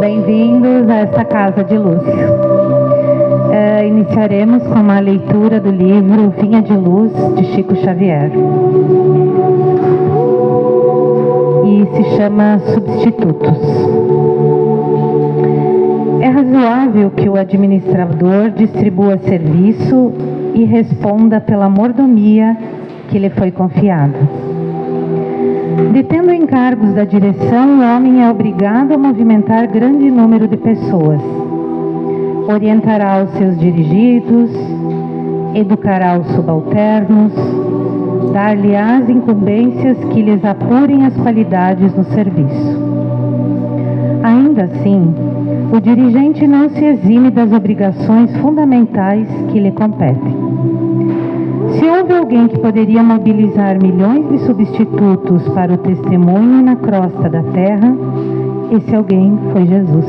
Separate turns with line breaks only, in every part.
bem-vindos a esta Casa de Luz. Iniciaremos com uma leitura do livro Vinha de Luz, de Chico Xavier. E se chama Substitutos. É razoável que o administrador distribua serviço e responda pela mordomia que lhe foi confiada. Detendo encargos da direção, o homem é obrigado a movimentar grande número de pessoas. Orientará os seus dirigidos, educará os subalternos, dar-lhe-ás incumbências que lhes apurem as qualidades no serviço. Ainda assim, o dirigente não se exime das obrigações fundamentais que lhe competem. Se houve alguém que poderia mobilizar milhões de substitutos para o testemunho na crosta da terra, esse alguém foi Jesus.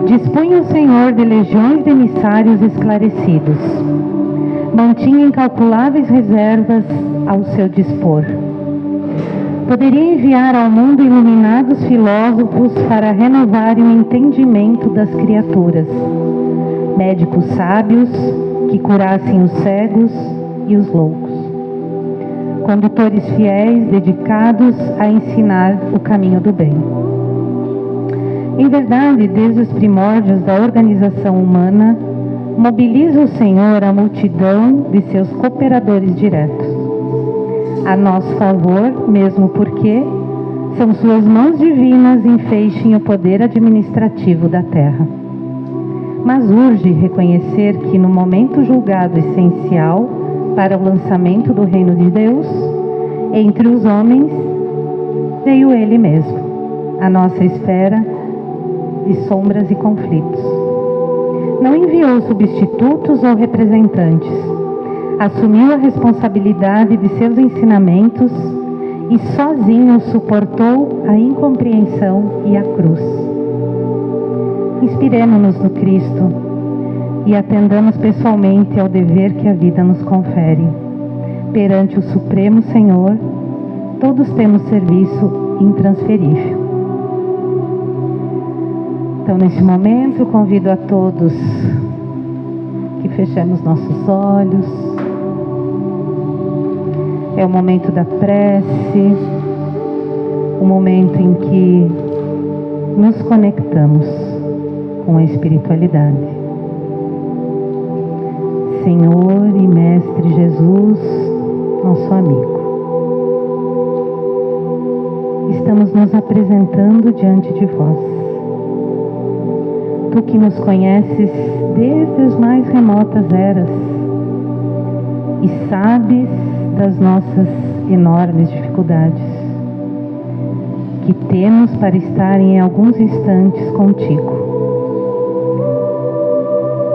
Dispunha o Senhor de legiões de emissários esclarecidos. Mantinha incalculáveis reservas ao seu dispor. Poderia enviar ao mundo iluminados filósofos para renovarem o entendimento das criaturas, médicos sábios que curassem os cegos e os loucos, condutores fiéis dedicados a ensinar o caminho do bem. Em verdade, desde os primórdios da organização humana, mobiliza o Senhor a multidão de seus cooperadores diretos, a nosso favor, mesmo porque são suas mãos divinas enfeixem o poder administrativo da terra. Mas urge reconhecer que no momento julgado essencial para o lançamento do reino de Deus, entre os homens, veio Ele mesmo, à nossa espera de sombras e conflitos. Não enviou substitutos ou representantes, assumiu a responsabilidade de seus ensinamentos e sozinho suportou a incompreensão e a cruz. Inspiremo-nos no Cristo e atendamos pessoalmente ao dever que a vida nos confere. Perante o Supremo Senhor, todos temos serviço intransferível. Então, nesse momento, eu convido a todos que fechemos nossos olhos. É o momento da prece, o momento em que nos conectamos com a espiritualidade. Senhor e Mestre Jesus, nosso amigo, estamos nos apresentando diante de vós. Tu que nos conheces desde as mais remotas eras e sabes das nossas enormes dificuldades, que temos para estar em alguns instantes contigo.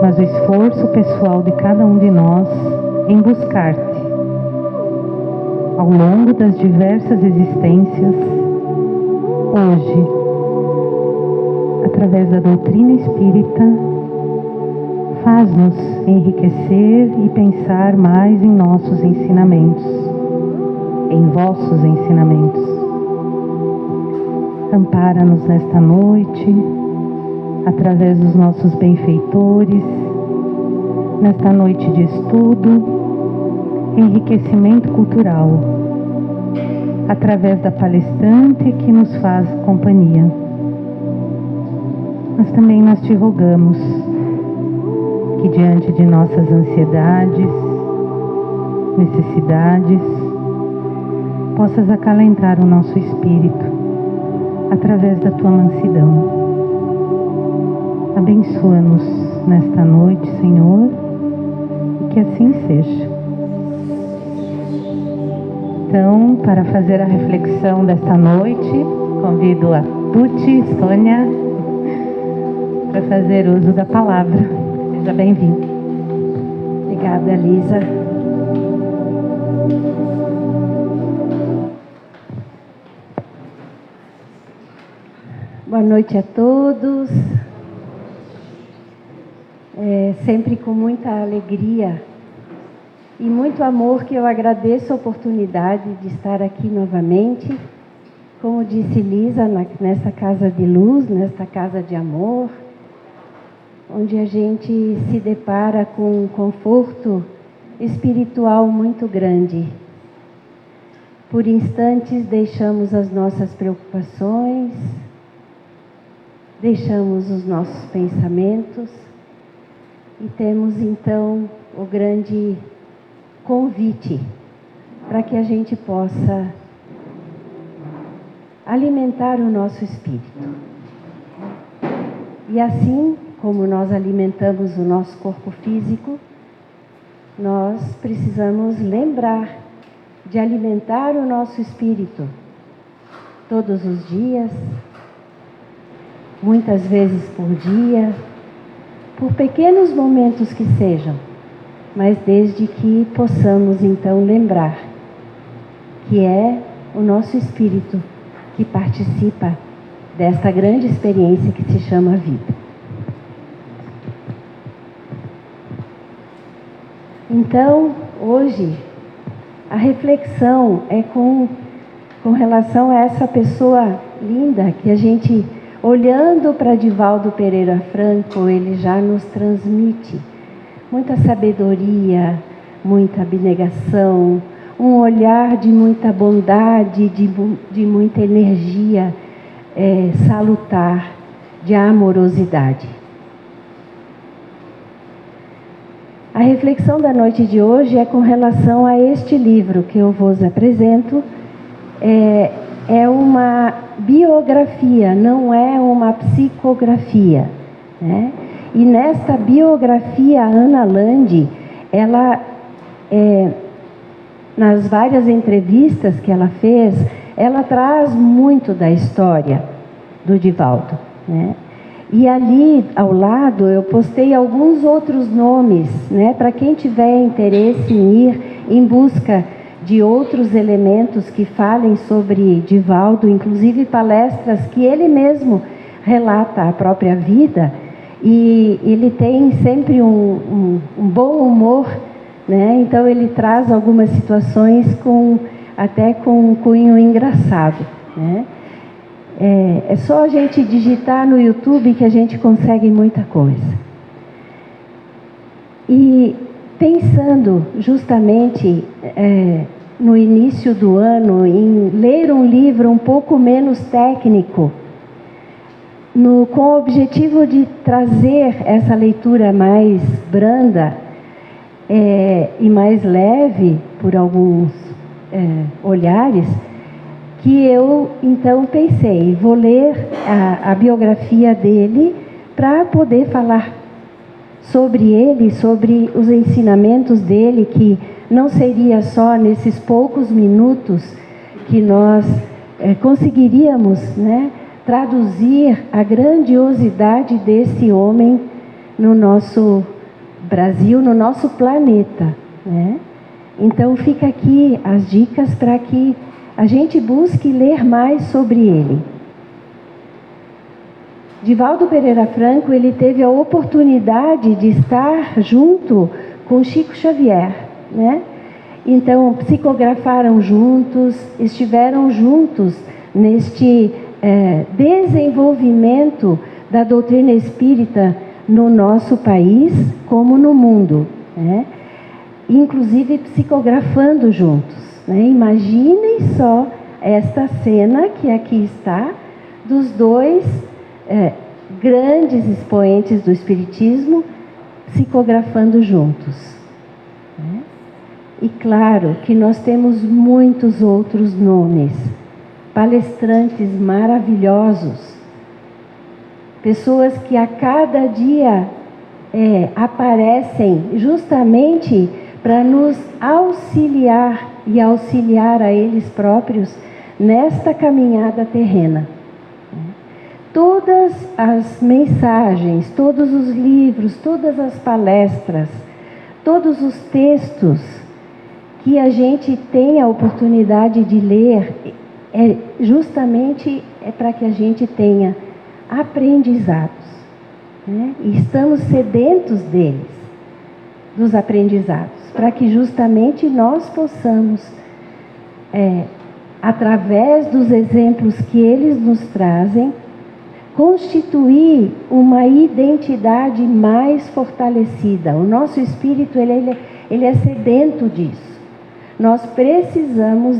Mas o esforço pessoal de cada um de nós em buscar-te ao longo das diversas existências, hoje, através da doutrina espírita, faz-nos enriquecer e pensar mais em nossos ensinamentos, em vossos ensinamentos. Ampara-nos nesta noite, através dos nossos benfeitores, nesta noite de estudo, enriquecimento cultural, através da palestrante que nos faz companhia. Mas também nós te rogamos que diante de nossas ansiedades, necessidades, possas acalentar o nosso espírito através da tua mansidão. Abençoa-nos nesta noite, Senhor, e que assim seja. Então, para fazer a reflexão desta noite, convido a Tuti, Sônia, para fazer uso da palavra. Seja bem-vindo.
Obrigada, Elisa. Boa noite a todos. Sempre com muita alegria e muito amor que eu agradeço a oportunidade de estar aqui novamente como disse Lisa, nessa casa de luz, nessa casa de amor, onde a gente se depara com um conforto espiritual muito grande. Por instantes deixamos as nossas preocupações, deixamos os nossos pensamentos e temos então o grande convite para que a gente possa alimentar o nosso espírito. E assim como nós alimentamos o nosso corpo físico, nós precisamos lembrar de alimentar o nosso espírito todos os dias, muitas vezes por dia, por pequenos momentos que sejam, mas desde que possamos então lembrar que é o nosso espírito que participa desta grande experiência que se chama vida. Então, hoje, a reflexão é com relação a essa pessoa linda que a gente, olhando para Divaldo Pereira Franco, ele já nos transmite muita sabedoria, muita abnegação, um olhar de muita bondade, de muita energia salutar, de amorosidade. A reflexão da noite de hoje é com relação a este livro que eu vos apresento. É uma biografia, não é uma psicografia, né? E nesta biografia, a Ana Lande, ela, nas várias entrevistas que ela fez, ela traz muito da história do Divaldo, né? E ali, ao lado, eu postei alguns outros nomes, né, para quem tiver interesse em ir em busca de outros elementos que falem sobre Divaldo, inclusive palestras que ele mesmo relata a própria vida, e ele tem sempre um bom humor, né? Então ele traz algumas situações até com um cunho engraçado, né? É só a gente digitar no YouTube que a gente consegue muita coisa. E pensando justamente no início do ano em ler um livro um pouco menos técnico, com o objetivo de trazer essa leitura mais branda e mais leve por alguns olhares, que eu então pensei, vou ler a biografia dele para poder falar sobre ele, sobre os ensinamentos dele, que não seria só nesses poucos minutos que nós conseguiríamos, né, traduzir a grandiosidade desse homem no nosso Brasil, no nosso planeta, né? Então fica aqui as dicas para que a gente busque ler mais sobre ele. Divaldo Pereira Franco, ele teve a oportunidade de estar junto com Chico Xavier, né? Então, psicografaram juntos, estiveram juntos neste desenvolvimento da doutrina espírita no nosso país, como no mundo, né? Inclusive psicografando juntos. Imaginem só esta cena que aqui está, dos dois grandes expoentes do Espiritismo psicografando juntos. E claro que nós temos muitos outros nomes, palestrantes maravilhosos, pessoas que a cada dia aparecem justamente para nos auxiliar e auxiliar a eles próprios nesta caminhada terrena. Todas as mensagens, todos os livros, todas as palestras, todos os textos que a gente tem a oportunidade de ler, justamente para que a gente tenha aprendizados, né? E estamos sedentos deles, dos aprendizados, para que justamente nós possamos através dos exemplos que eles nos trazem, constituir uma identidade mais fortalecida. O nosso espírito ele é sedento disso. Nós precisamos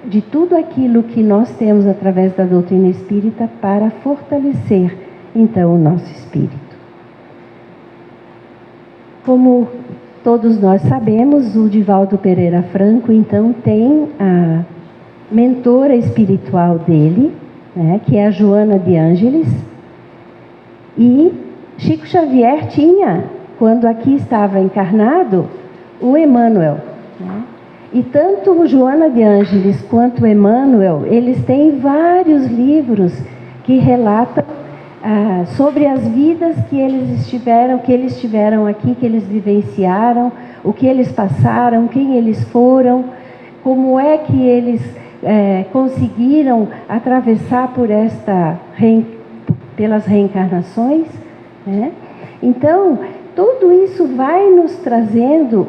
de tudo aquilo que nós temos através da doutrina espírita para fortalecer, então, o nosso espírito. Como todos nós sabemos, o Divaldo Pereira Franco, então, tem a mentora espiritual dele, né, que é a Joana de Ângeles, e Chico Xavier tinha, quando aqui estava encarnado, o Emmanuel, né? E tanto Joana de Ângeles quanto Emmanuel, eles têm vários livros que relatam sobre as vidas que eles tiveram aqui, que eles vivenciaram, o que eles passaram, quem eles foram, como é que eles conseguiram atravessar pelas reencarnações, né? Então, tudo isso vai nos trazendo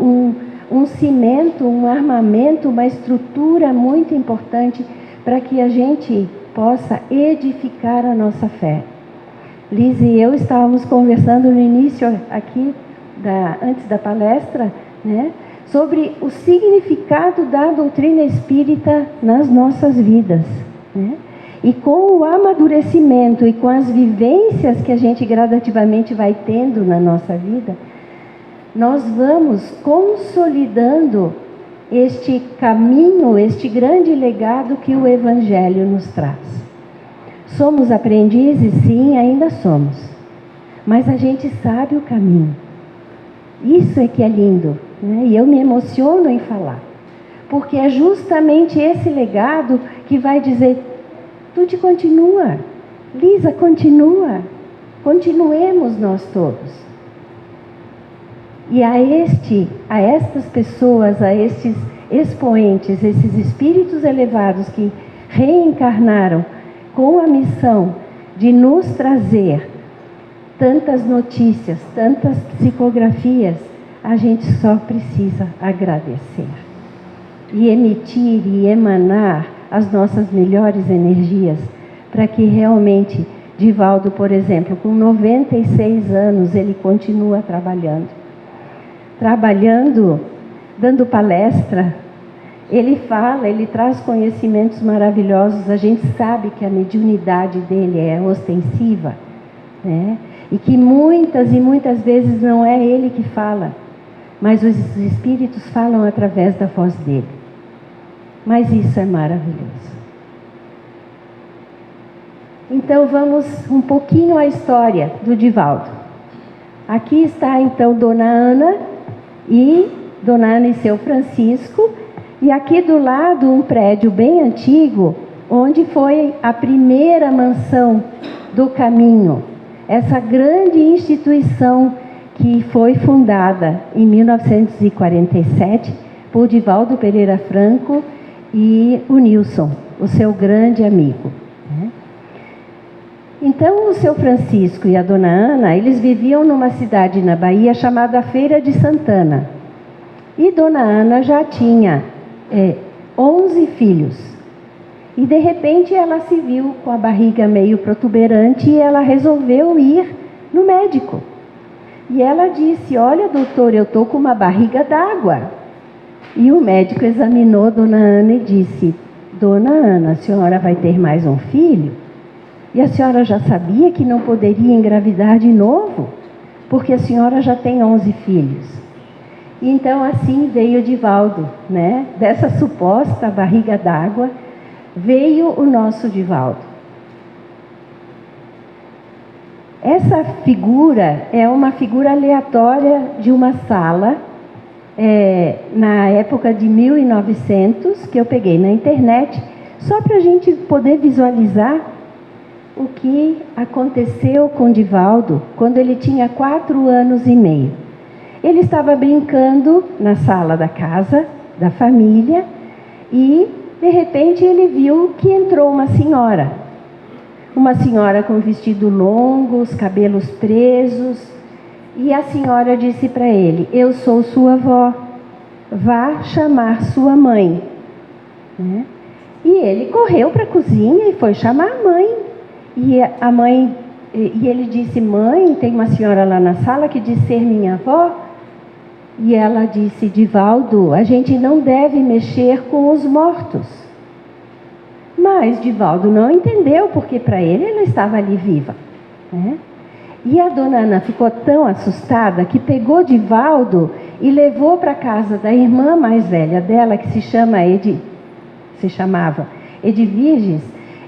um cimento, um armamento, uma estrutura muito importante para que a gente possa edificar a nossa fé. Liz e eu estávamos conversando no início aqui, antes da palestra, né, sobre o significado da doutrina espírita nas nossas vidas, né? E com o amadurecimento e com as vivências que a gente gradativamente vai tendo na nossa vida, nós vamos consolidando este caminho, este grande legado que o Evangelho nos traz. Somos aprendizes? Sim, ainda somos. Mas a gente sabe o caminho. Isso é que é lindo, né? E eu me emociono em falar. Porque é justamente esse legado que vai dizer: tudo continua, Lisa continua, continuemos nós todos. E a estas pessoas, a estes expoentes, esses espíritos elevados que reencarnaram com a missão de nos trazer tantas notícias, tantas psicografias, a gente só precisa agradecer e emitir e emanar as nossas melhores energias para que realmente Divaldo, por exemplo, com 96 anos, ele continua trabalhando, dando palestra. Ele fala, ele traz conhecimentos maravilhosos. A gente sabe que a mediunidade dele é ostensiva, né? E que muitas e muitas vezes não é ele que fala, mas os espíritos falam através da voz dele. Mas isso é maravilhoso. Então vamos um pouquinho à história do Divaldo. Aqui está então Dona Ana e seu Francisco. E aqui do lado um prédio bem antigo, onde foi a primeira mansão do Caminho. Essa grande instituição que foi fundada em 1947 por Divaldo Pereira Franco e o Nilson, o seu grande amigo. Então o seu Francisco e a Dona Ana, eles viviam numa cidade na Bahia chamada Feira de Santana. E Dona Ana já tinha 11 filhos. E de repente ela se viu com a barriga meio protuberante e ela resolveu ir no médico. E ela disse: olha, doutor, eu estou com uma barriga d'água. E o médico examinou Dona Ana e disse: Dona Ana, a senhora vai ter mais um filho? E a senhora já sabia que não poderia engravidar de novo? Porque a senhora já tem 11 filhos. E então assim veio Divaldo, né? Dessa suposta barriga d'água veio o nosso Divaldo. Essa figura é uma figura aleatória de uma sala, na época de 1900, que eu peguei na internet, só para a gente poder visualizar o que aconteceu com Divaldo quando ele tinha 4 anos e meio. Ele estava brincando na sala da casa, da família, e de repente ele viu que entrou uma senhora com vestido longo, os cabelos presos, e a senhora disse para ele: eu sou sua avó, vá chamar sua mãe. né? E ele correu para a cozinha e foi chamar a mãe. E ele disse: mãe, tem uma senhora lá na sala que diz ser minha avó. E ela disse: Divaldo, a gente não deve mexer com os mortos. Mas Divaldo não entendeu, porque para ele ela estava ali viva, né? E a dona Ana ficou tão assustada que pegou Divaldo e levou para a casa da irmã mais velha dela, que se chamava Edviges.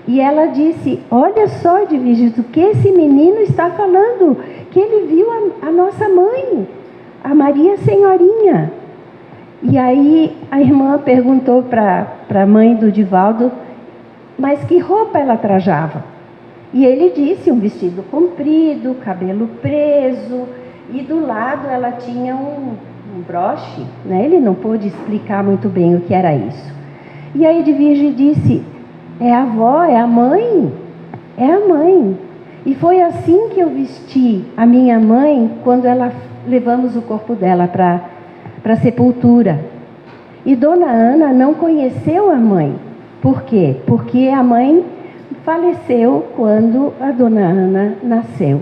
E ela disse: olha só, Edviges, o que esse menino está falando, que ele viu a nossa mãe, a Maria Senhorinha. E aí a irmã perguntou para a mãe do Divaldo, mas que roupa ela trajava? E ele disse: um vestido comprido, cabelo preso, e do lado ela tinha um broche, né? Ele não pôde explicar muito bem o que era isso. E a Edvige disse: é a avó, é a mãe, é a mãe. E foi assim que eu vesti a minha mãe quando levamos o corpo dela para a sepultura. E Dona Ana não conheceu a mãe. Por quê? Porque a mãe faleceu quando a Dona Ana nasceu.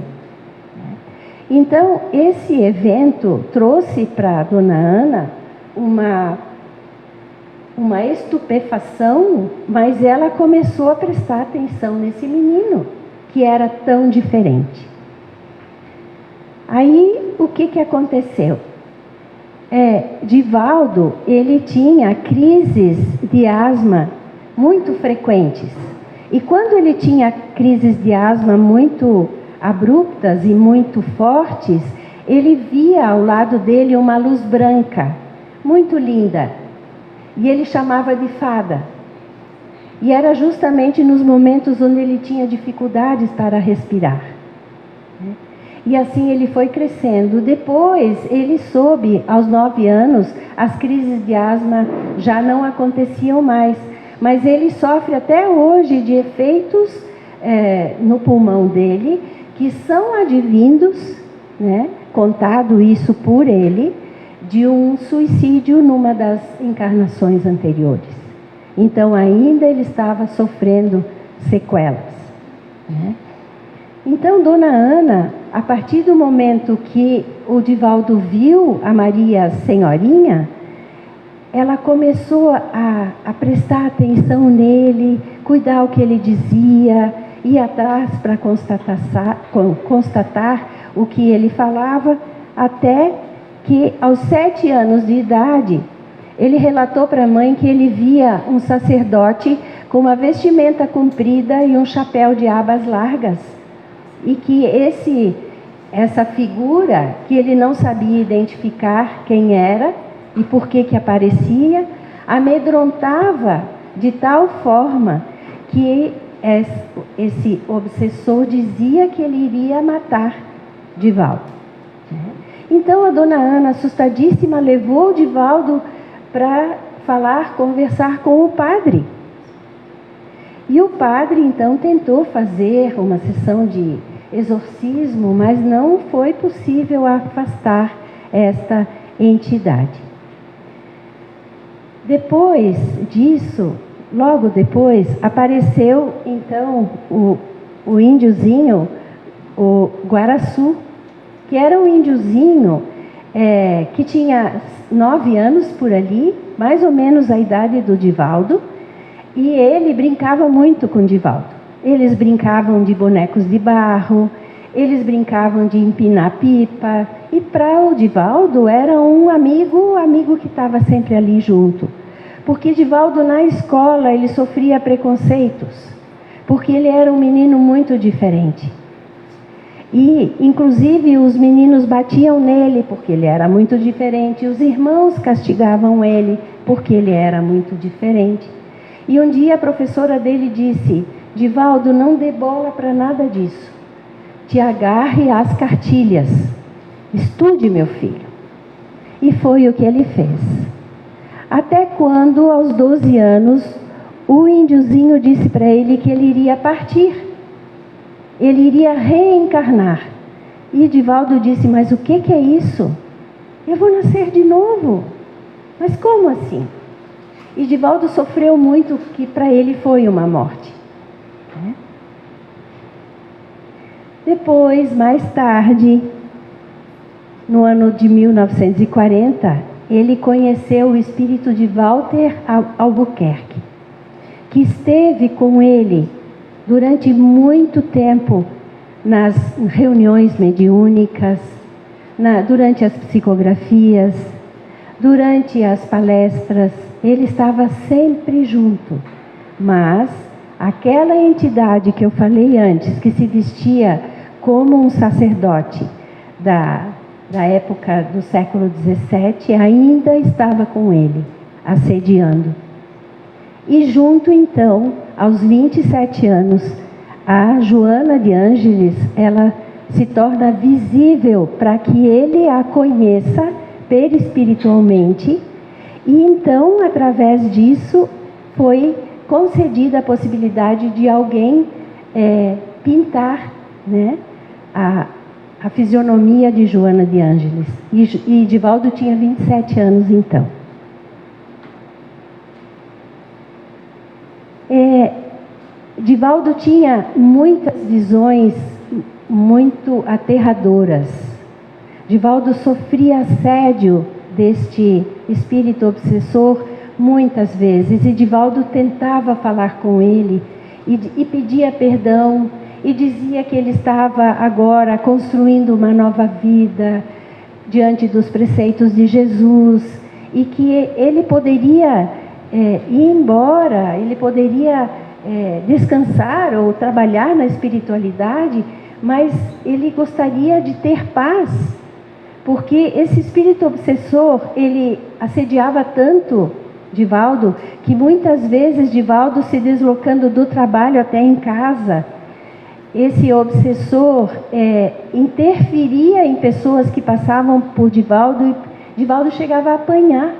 Então, esse evento trouxe para a Dona Ana uma estupefação, mas ela começou a prestar atenção nesse menino, que era tão diferente. Aí, o que aconteceu? Divaldo, ele tinha crises de asma muito frequentes. E quando ele tinha crises de asma muito abruptas e muito fortes, ele via ao lado dele uma luz branca, muito linda. E ele chamava de fada. E era justamente nos momentos onde ele tinha dificuldades para respirar. E assim ele foi crescendo. Depois, ele soube, aos 9 anos, as crises de asma já não aconteciam mais. Mas ele sofre até hoje de efeitos no pulmão dele, que são advindos, né, contado isso por ele, de um suicídio numa das encarnações anteriores. Então ainda ele estava sofrendo sequelas, né? Então Dona Ana, a partir do momento que o Divaldo viu a Maria Senhorinha, ela começou a prestar atenção nele, cuidar o que ele dizia, ir atrás para constatar o que ele falava, até que aos 7 anos de idade, ele relatou para a mãe que ele via um sacerdote com uma vestimenta comprida e um chapéu de abas largas, e que essa figura, que ele não sabia identificar quem era e por que aparecia, amedrontava de tal forma que esse obsessor dizia que ele iria matar Divaldo. Então a Dona Ana, assustadíssima, levou Divaldo para conversar com o padre. E o padre então tentou fazer uma sessão de exorcismo, mas não foi possível afastar esta entidade. Depois disso, logo depois, apareceu então o índiozinho, o Guaraçu, que era um índiozinho que tinha 9 anos por ali, mais ou menos a idade do Divaldo, e ele brincava muito com Divaldo. Eles brincavam de bonecos de barro, eles brincavam de empinar pipa, e para o Divaldo era um amigo que estava sempre ali junto. Porque Divaldo na escola ele sofria preconceitos, porque ele era um menino muito diferente. E, inclusive, os meninos batiam nele porque ele era muito diferente. Os irmãos castigavam ele porque ele era muito diferente. E um dia a professora dele disse: Divaldo, não dê bola para nada disso. Te agarre às cartilhas. Estude, meu filho. E foi o que ele fez. Até quando, aos 12 anos, o índiozinho disse para ele que ele iria partir. Ele iria reencarnar. E Divaldo disse: mas o que é isso? Eu vou nascer de novo. Mas como assim? E Divaldo sofreu muito, que para ele foi uma morte. Depois, mais tarde, no ano de 1940, ele conheceu o espírito de Walter Albuquerque, que esteve com ele durante muito tempo nas reuniões mediúnicas, durante as psicografias, durante as palestras. Ele estava sempre junto, mas aquela entidade que eu falei antes, que se vestia como um sacerdote da época do século XVII, ainda estava com ele, assediando. E junto então, aos 27 anos, a Joana de Ângeles, ela se torna visível para que ele a conheça perispiritualmente, e então, através disso, foi concedida a possibilidade de alguém pintar, né, a fisionomia de Joana de Ângeles. E Divaldo tinha 27 anos então. Divaldo tinha muitas visões muito aterradoras. Divaldo sofria assédio deste espírito obsessor muitas vezes, e Divaldo tentava falar com ele e pedia perdão, e dizia que ele estava agora construindo uma nova vida diante dos preceitos de Jesus, e que ele poderia ir embora, ele poderia descansar ou trabalhar na espiritualidade, mas ele gostaria de ter paz, porque esse espírito obsessor, ele assediava tanto Divaldo, que muitas vezes Divaldo, se deslocando do trabalho até em casa, esse obsessor interferia em pessoas que passavam por Divaldo, e Divaldo chegava a apanhar,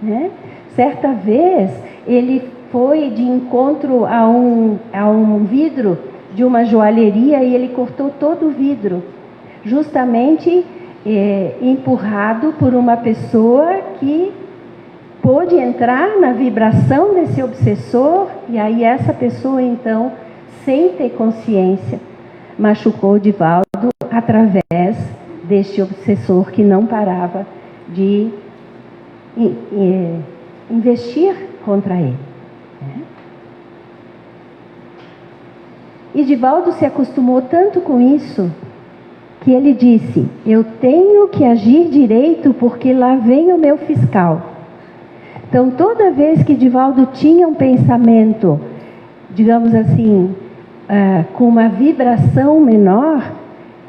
né? Certa vez, ele foi de encontro a um vidro de uma joalheria, e ele cortou todo o vidro, justamente empurrado por uma pessoa que pôde entrar na vibração desse obsessor, e aí essa pessoa então, sem ter consciência, machucou Divaldo através deste obsessor que não parava de investir contra ele. E Divaldo se acostumou tanto com isso, que ele disse: eu tenho que agir direito, porque lá vem o meu fiscal. Então, toda vez que Divaldo tinha um pensamento, digamos assim, com uma vibração menor,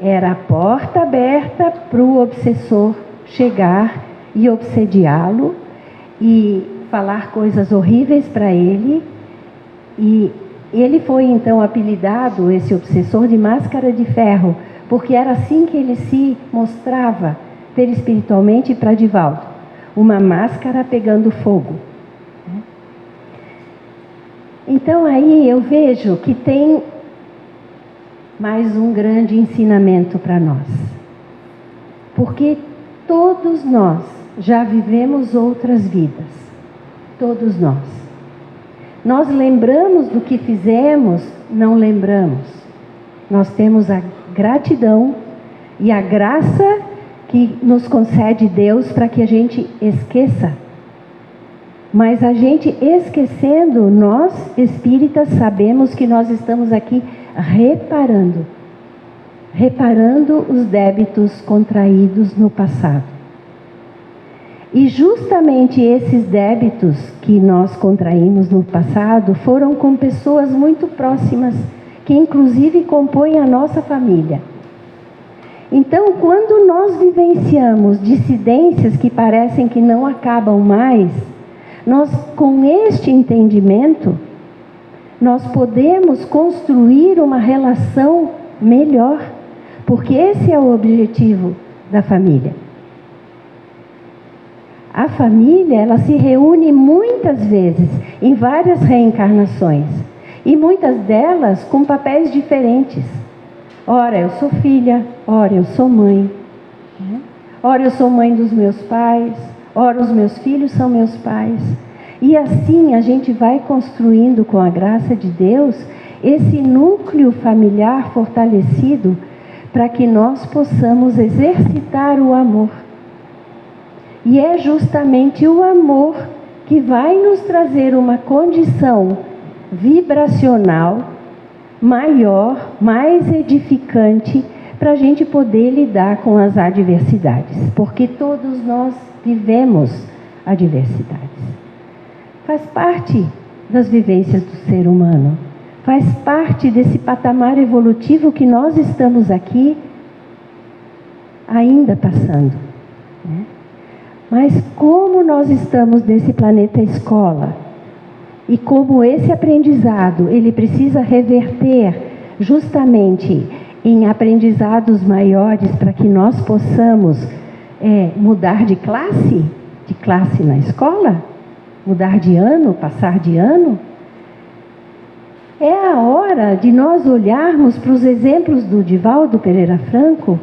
era a porta aberta para o obsessor chegar e obsediá-lo e falar coisas horríveis para ele. E ele foi então apelidado, esse obsessor, de Máscara de Ferro, porque era assim que ele se mostrava perispiritualmente para Divaldo, uma máscara pegando fogo. Então aí eu vejo que tem mais um grande ensinamento para nós, porque todos nós já vivemos outras vidas, todos nós. Nós lembramos do que fizemos? Não lembramos. Nós temos a gratidão e a graça que nos concede Deus para que a gente esqueça. Mas a gente esquecendo, nós espíritas sabemos que nós estamos aqui reparando os débitos contraídos no passado. E justamente esses débitos que nós contraímos no passado foram com pessoas muito próximas, que inclusive compõem a nossa família. Então, quando nós vivenciamos dissidências que parecem que não acabam mais, nós, com este entendimento, nós podemos construir uma relação melhor, porque esse é o objetivo da família. A família, ela se reúne muitas vezes, em várias reencarnações, e muitas delas com papéis diferentes. Ora eu sou filha, ora eu sou mãe, ora eu sou mãe dos meus pais, ora os meus filhos são meus pais. E assim a gente vai construindo, com a graça de Deus, esse núcleo familiar fortalecido para que nós possamos exercitar o amor. E é justamente o amor que vai nos trazer uma condição vibracional maior, mais edificante, para a gente poder lidar com as adversidades. Porque todos nós vivemos adversidades. Faz parte das vivências do ser humano. Faz parte desse patamar evolutivo que nós estamos aqui ainda passando, né? Mas como nós estamos nesse planeta escola, e como esse aprendizado, ele precisa reverter justamente em aprendizados maiores para que nós possamos mudar de classe na escola, mudar de ano, passar de ano, é a hora de nós olharmos para os exemplos do Divaldo Pereira Franco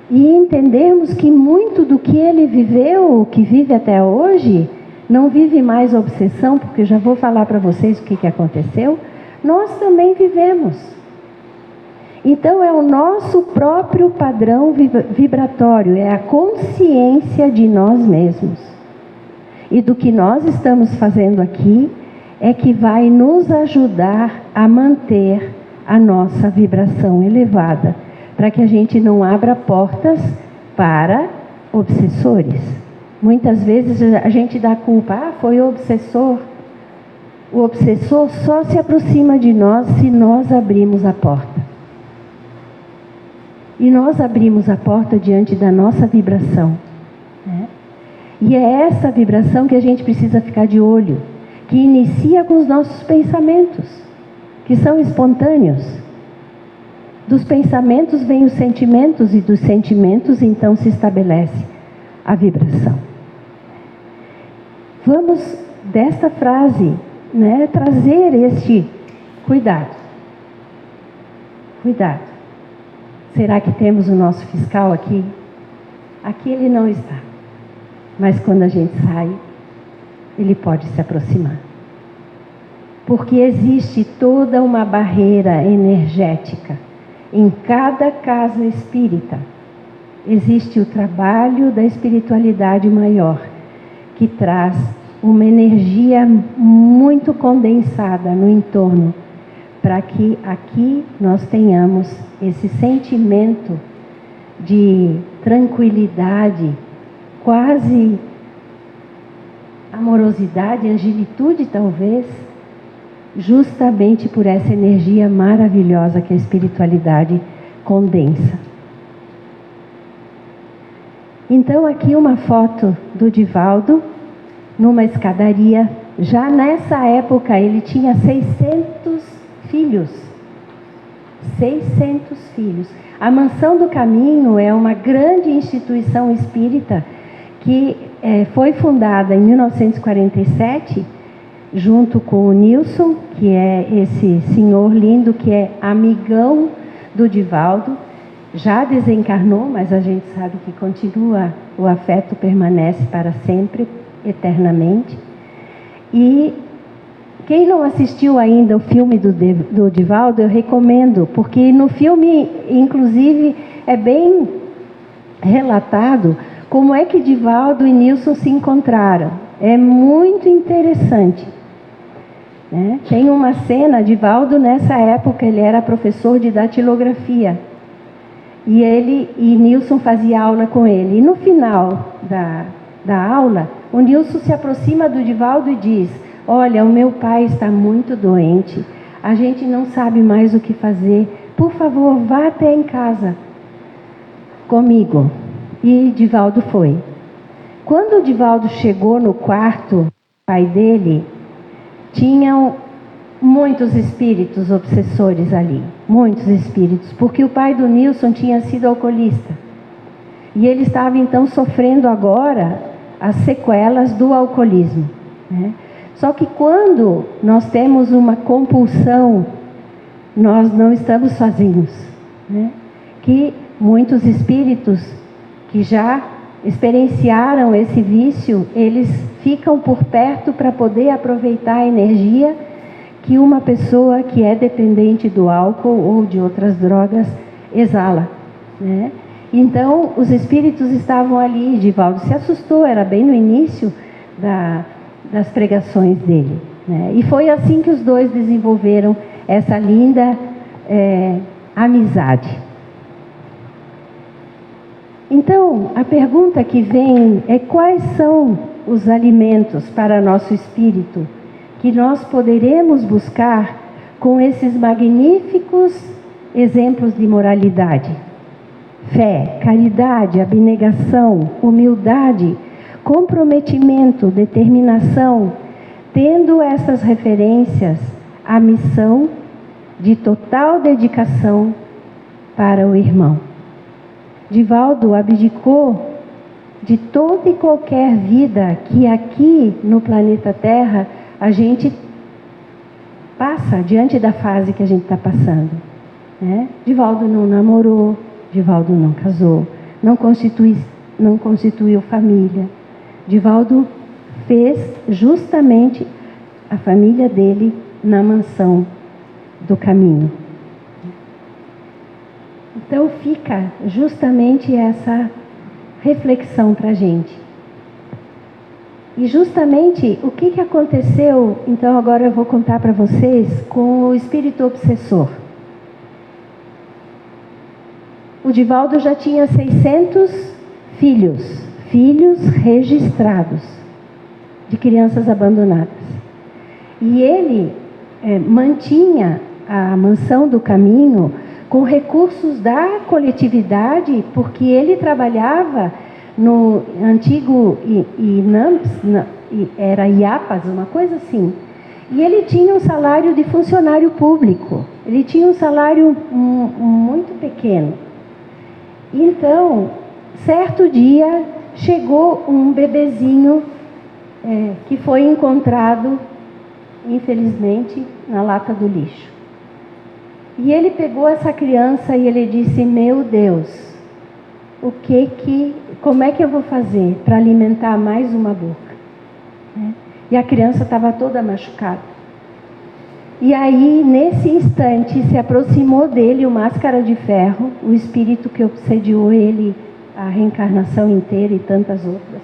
e entendermos que muito do que ele viveu, que vive até hoje, não vive mais obsessão, porque já vou falar para vocês o que aconteceu, nós também vivemos. Então é o nosso próprio padrão vibratório, é a consciência de nós mesmos. E do que nós estamos fazendo aqui é que vai nos ajudar a manter a nossa vibração elevada, para que a gente não abra portas para obsessores. Muitas vezes a gente dá culpa, foi o obsessor. O obsessor só se aproxima de nós se nós abrimos a porta. E nós abrimos a porta diante da nossa vibração, né? E é essa vibração que a gente precisa ficar de olho, que inicia com os nossos pensamentos, que são espontâneos. Dos pensamentos vêm os sentimentos, e dos sentimentos então se estabelece a vibração. Vamos, desta frase, né, trazer este cuidado. Cuidado. Será que temos o nosso fiscal aqui? Aqui ele não está. Mas quando a gente sai, ele pode se aproximar. Porque existe toda uma barreira energética em cada casa espírita. Existe o trabalho da espiritualidade maior, que traz uma energia muito condensada no entorno, para que aqui nós tenhamos esse sentimento de tranquilidade, quase amorosidade, angelitude talvez, justamente por essa energia maravilhosa que a espiritualidade condensa. Então aqui uma foto do Divaldo numa escadaria. Já nessa época ele tinha 600 filhos. 600 filhos. A Mansão do Caminho é uma grande instituição espírita que foi fundada em 1947, junto com o Nilson, que é esse senhor lindo, que é amigão do Divaldo. Já desencarnou, mas a gente sabe que continua, o afeto permanece para sempre, eternamente. E quem não assistiu ainda o filme do Divaldo, eu recomendo, porque no filme, inclusive, é bem relatado como é que Divaldo e Nilson se encontraram. É muito interessante, né? Tem uma cena, Divaldo nessa época ele era professor de datilografia, e Nilson fazia aula com ele. E no final da aula, o Nilson se aproxima do Divaldo e diz: olha, o meu pai está muito doente, a gente não sabe mais o que fazer, por favor, vá até em casa comigo. E Divaldo foi. Quando o Divaldo chegou no quarto, o pai dele, tinham muitos espíritos obsessores ali, muitos espíritos, porque o pai do Nilson tinha sido alcoolista. E ele estava então sofrendo agora as sequelas do alcoolismo, né? Só que quando nós temos uma compulsão, nós não estamos sozinhos, né? Que muitos espíritos que já experienciaram esse vício, eles ficam por perto para poder aproveitar a energia que uma pessoa que é dependente do álcool ou de outras drogas exala, né? Então, os espíritos estavam ali. Divaldo se assustou, era bem no início das pregações dele, né? E foi assim que os dois desenvolveram essa linda amizade. Então, a pergunta que vem é: quais são os alimentos para nosso espírito que nós poderemos buscar com esses magníficos exemplos de moralidade? Fé, caridade, abnegação, humildade, comprometimento, determinação, tendo essas referências, a missão de total dedicação para o irmão. Divaldo abdicou de toda e qualquer vida que aqui no planeta Terra a gente passa diante da fase que a gente está passando, né? Divaldo não namorou, Divaldo não casou, não constituiu família. Divaldo fez justamente a família dele na mansão do caminho. Então fica justamente essa reflexão para a gente. E justamente o que aconteceu, então agora eu vou contar para vocês, com o espírito obsessor. O Divaldo já tinha 600 filhos registrados, de crianças abandonadas. E ele mantinha a mansão do caminho com recursos da coletividade, porque ele trabalhava no antigo INAMPS, era IAPAS, uma coisa assim. E ele tinha um salário de funcionário público, ele tinha um salário muito pequeno. Então, certo dia, chegou um bebezinho que foi encontrado, infelizmente, na lata do lixo. E ele pegou essa criança e ele disse: meu Deus, como é que eu vou fazer para alimentar mais uma boca? E a criança estava toda machucada. E aí, nesse instante, se aproximou dele o Máscara de Ferro, o espírito que obsediou ele a reencarnação inteira e tantas outras.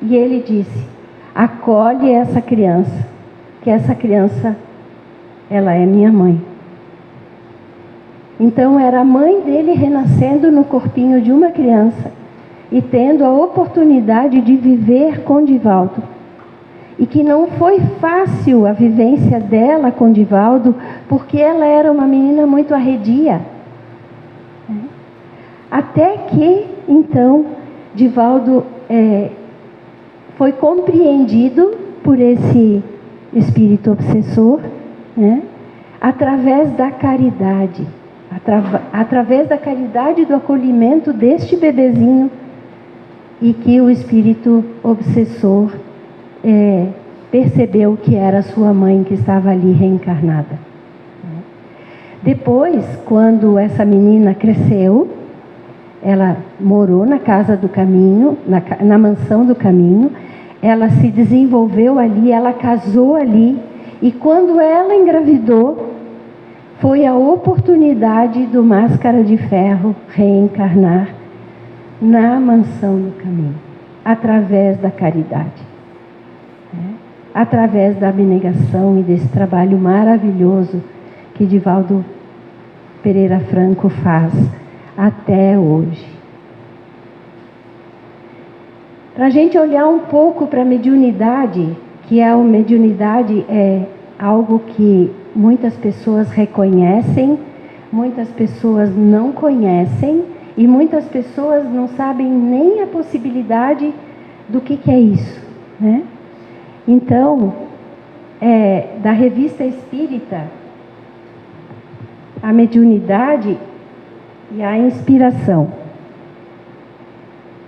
E ele disse: acolhe essa criança, que essa criança, ela é minha mãe. Então era a mãe dele renascendo no corpinho de uma criança e tendo a oportunidade de viver com Divaldo. E que não foi fácil a vivência dela com Divaldo, porque ela era uma menina muito arredia. Até que, então, Divaldo foi compreendido por esse espírito obsessor, né? Através da caridade. Através da caridade do acolhimento deste bebezinho, e que o espírito obsessor percebeu que era sua mãe que estava ali reencarnada. Depois, quando essa menina cresceu, ela morou na casa do caminho, na mansão do caminho, ela se desenvolveu ali, ela casou ali, e quando ela engravidou, foi a oportunidade do Máscara de Ferro reencarnar na mansão do caminho, através da caridade, através da abnegação e desse trabalho maravilhoso que Divaldo Pereira Franco faz até hoje. Para a gente olhar um pouco para a mediunidade, mediunidade é algo que muitas pessoas reconhecem, muitas pessoas não conhecem e muitas pessoas não sabem nem a possibilidade do que é isso, né? Então, da Revista Espírita, a mediunidade e a inspiração.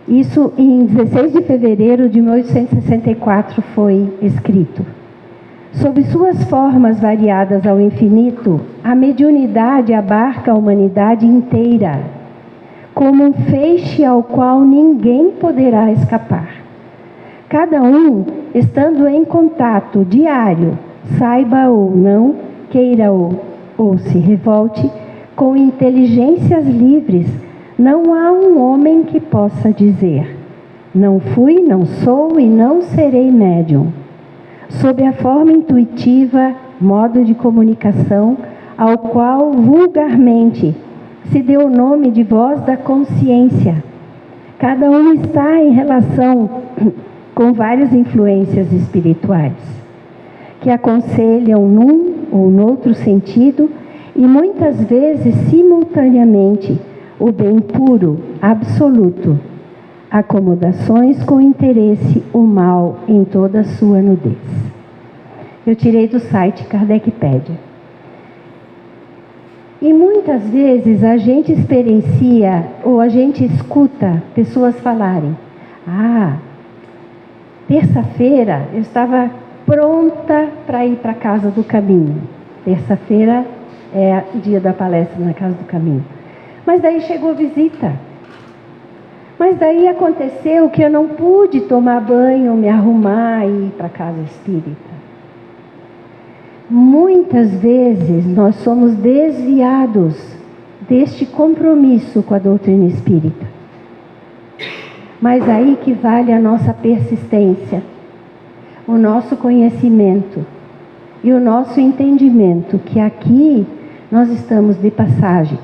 Isso em 16 de fevereiro de 1864 foi escrito. Sob suas formas variadas ao infinito, a mediunidade abarca a humanidade inteira, como um feixe ao qual ninguém poderá escapar. Cada um, estando em contato diário, saiba ou não, queira ou se revolte, com inteligências livres, não há um homem que possa dizer: não fui, não sou e não serei médium. Sob a forma intuitiva, modo de comunicação, ao qual vulgarmente se deu o nome de voz da consciência. Cada um está em relação com várias influências espirituais, que aconselham num ou noutro sentido e muitas vezes simultaneamente o bem puro, absoluto, acomodações com interesse, o mal em toda a sua nudez. Eu tirei do site Kardecpédia. E muitas vezes a gente experiencia ou a gente escuta pessoas falarem: terça-feira eu estava pronta para ir para a Casa do Caminho. Terça-feira é dia da palestra na Casa do Caminho. Mas daí chegou visita. Mas daí aconteceu que eu não pude tomar banho, me arrumar e ir para a casa espírita. Muitas vezes nós somos desviados deste compromisso com a doutrina espírita. Mas aí que vale a nossa persistência, o nosso conhecimento e o nosso entendimento que aqui nós estamos de passagem.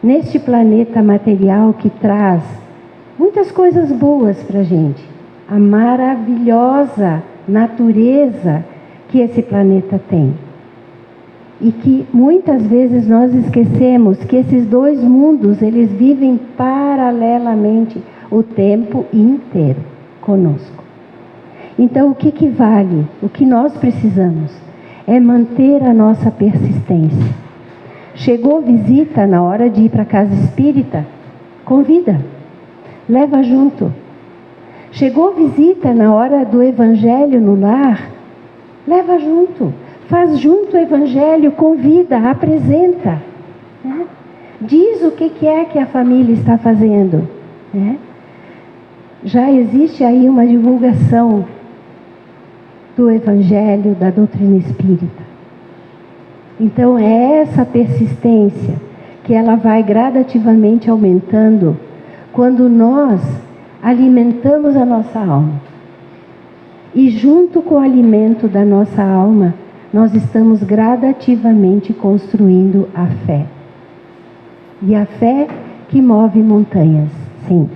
Neste planeta material que traz muitas coisas boas para a gente, a maravilhosa natureza que esse planeta tem. E que muitas vezes nós esquecemos que esses dois mundos, eles vivem paralelamente o tempo inteiro conosco. Então o que vale? O que nós precisamos é manter a nossa persistência. Chegou visita na hora de ir para a casa espírita? Convida, leva junto. Chegou visita na hora do evangelho no lar? Leva junto, faz junto o evangelho, convida, apresenta. Né? Diz o que é que a família está fazendo. Né? Já existe aí uma divulgação do evangelho, da doutrina espírita. Então é essa persistência que ela vai gradativamente aumentando quando nós alimentamos a nossa alma. E junto com o alimento da nossa alma, nós estamos gradativamente construindo a fé. E a fé que move montanhas, sim.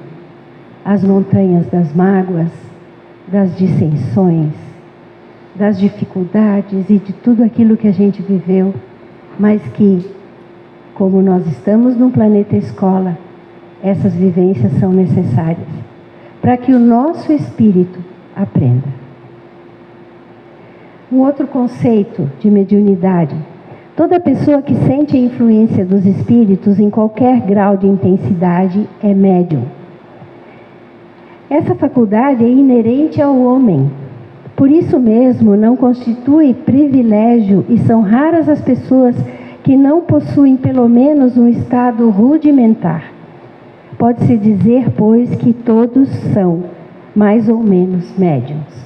As montanhas das mágoas, das dissensões, das dificuldades e de tudo aquilo que a gente viveu, mas que, como nós estamos num planeta escola, essas vivências são necessárias para que o nosso espírito aprenda. Um outro conceito de mediunidade: toda pessoa que sente a influência dos espíritos em qualquer grau de intensidade é médium. Essa faculdade é inerente ao homem. Por isso mesmo, não constitui privilégio e são raras as pessoas que não possuem pelo menos um estado rudimentar. Pode-se dizer, pois, que todos são mais ou menos médiuns.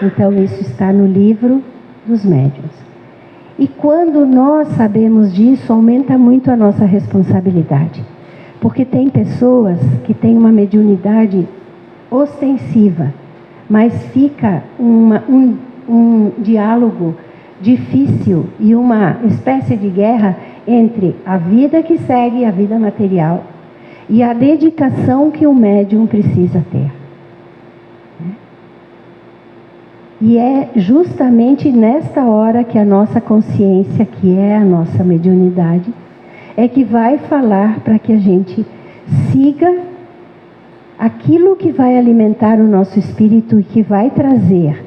Então, isso está no livro dos médiuns. E quando nós sabemos disso, aumenta muito a nossa responsabilidade. Porque tem pessoas que têm uma mediunidade ostensiva, mas fica um diálogo difícil e uma espécie de guerra entre a vida que segue a vida material e a dedicação que o médium precisa ter. E é justamente nesta hora que a nossa consciência, que é a nossa mediunidade, é que vai falar para que a gente siga aquilo que vai alimentar o nosso espírito e que vai trazer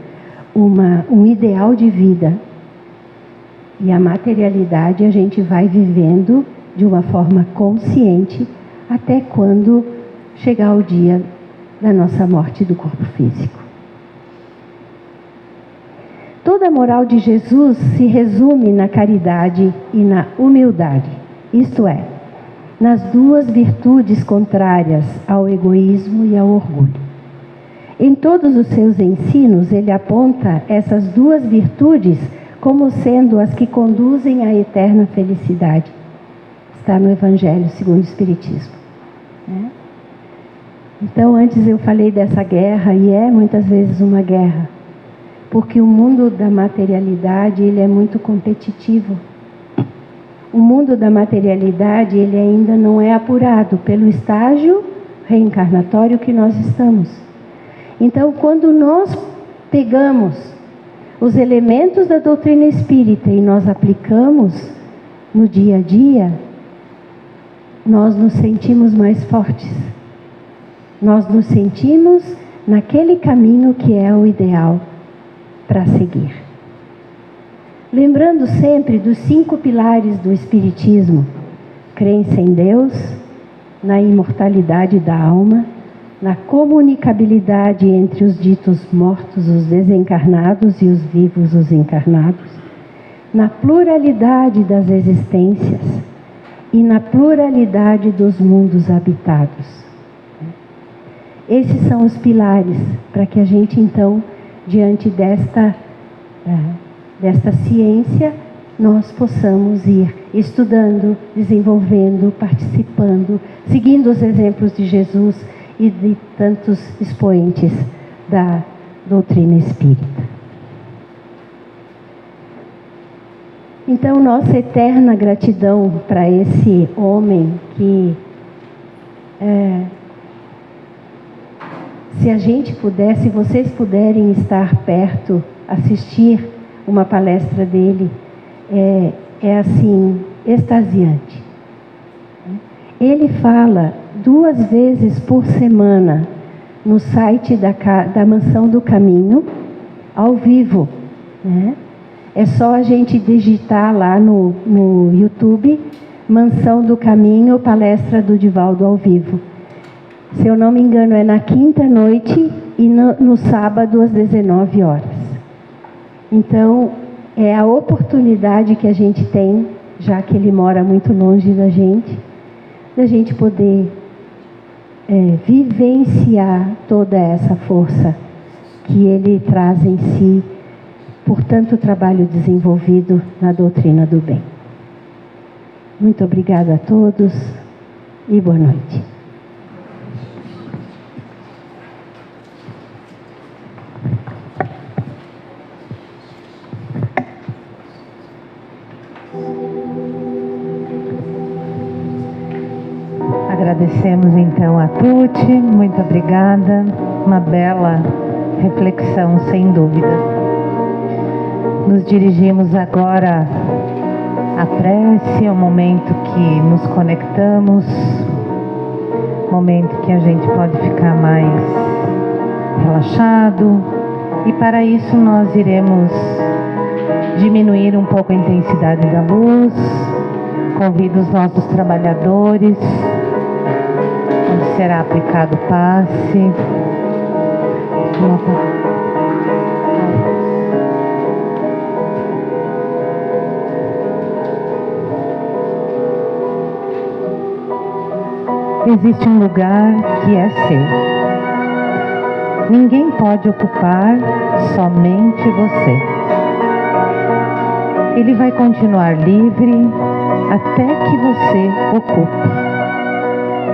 um ideal de vida. E a materialidade a gente vai vivendo de uma forma consciente até quando chegar o dia da nossa morte do corpo físico. Toda a moral de Jesus se resume na caridade e na humildade. Isto é, nas duas virtudes contrárias ao egoísmo e ao orgulho. Em todos os seus ensinos, ele aponta essas duas virtudes como sendo as que conduzem à eterna felicidade. Está no Evangelho segundo o Espiritismo. Então, antes eu falei dessa guerra, e é muitas vezes uma guerra, porque o mundo da materialidade, ele é muito competitivo. O mundo da materialidade, ele ainda não é apurado pelo estágio reencarnatório que nós estamos. Então, quando nós pegamos os elementos da doutrina espírita e nós aplicamos no dia a dia, nós nos sentimos mais fortes. Nós nos sentimos naquele caminho que é o ideal para seguir. Lembrando sempre dos 5 pilares do Espiritismo: crença em Deus, na imortalidade da alma, na comunicabilidade entre os ditos mortos, os desencarnados, e os vivos, os encarnados, na pluralidade das existências e na pluralidade dos mundos habitados. Esses são os pilares para que a gente, então, diante desta ciência, nós possamos ir estudando, desenvolvendo, participando, seguindo os exemplos de Jesus e de tantos expoentes da doutrina espírita. Então, nossa eterna gratidão para esse homem que, se a gente puder, se vocês puderem estar perto, assistir uma palestra dele, é assim, extasiante. Ele fala 2 vezes por semana no site da Mansão do Caminho, ao vivo, né? É só a gente digitar lá no YouTube, Mansão do Caminho, palestra do Divaldo ao vivo. Se eu não me engano, é na quinta noite e no sábado às 19 horas. Então, é a oportunidade que a gente tem, já que ele mora muito longe da gente poder vivenciar toda essa força que ele traz em si por tanto trabalho desenvolvido na doutrina do bem. Muito obrigada a todos e boa noite.
Agradecemos então a Tuti, muito obrigada, uma bela reflexão sem dúvida. Nos dirigimos agora à prece, ao momento que nos conectamos, momento que a gente pode ficar mais relaxado, e para isso nós iremos diminuir um pouco a intensidade da luz. Convido os nossos trabalhadores, onde será aplicado o passe. Existe um lugar que é seu. Ninguém pode ocupar, somente você. Ele vai continuar livre até que você ocupe.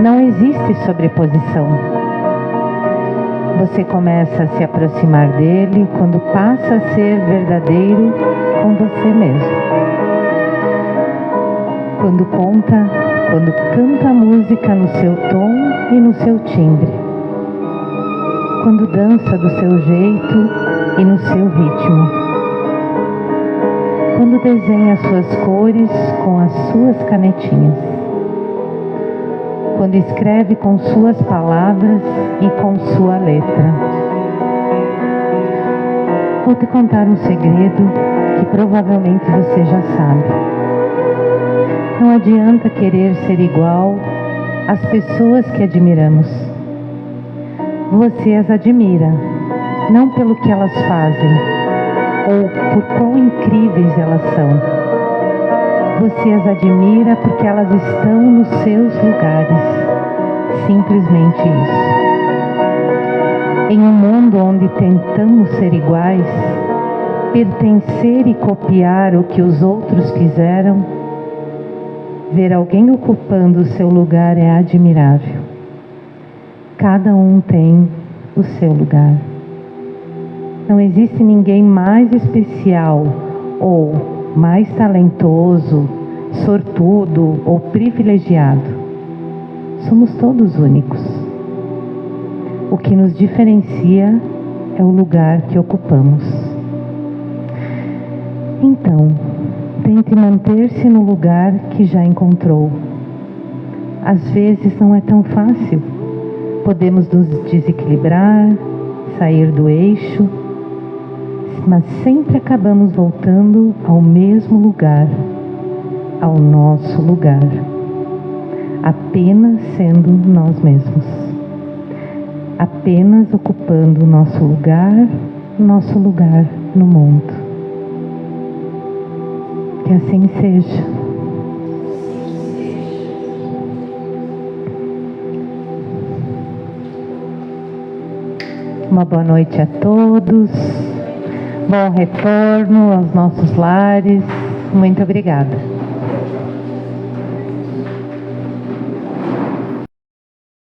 Não existe sobreposição. Você começa a se aproximar dele quando passa a ser verdadeiro com você mesmo. Quando canta a música no seu tom e no seu timbre. Quando dança do seu jeito e no seu ritmo. Quando desenha suas cores com as suas canetinhas. Quando escreve com suas palavras e com sua letra. Vou te contar um segredo que provavelmente você já sabe. Não adianta querer ser igual às pessoas que admiramos. Você as admira, não pelo que elas fazem, ou por quão incríveis elas são, Você as admira porque elas estão nos seus lugares. Simplesmente isso. Em um mundo onde tentamos ser iguais, pertencer e copiar o que os outros fizeram, ver alguém ocupando o seu lugar é admirável. Cada um tem o seu lugar. Não existe ninguém mais especial ou mais talentoso, sortudo ou privilegiado. Somos todos únicos. O que nos diferencia é o lugar que ocupamos. Então, tente manter-se no lugar que já encontrou. Às vezes não é tão fácil. Podemos nos desequilibrar, sair do eixo, mas sempre acabamos voltando ao mesmo lugar, ao nosso lugar, apenas sendo nós mesmos, apenas ocupando o nosso lugar no mundo. Que assim seja. Uma boa noite a todos. Bom retorno aos nossos lares. Muito obrigada.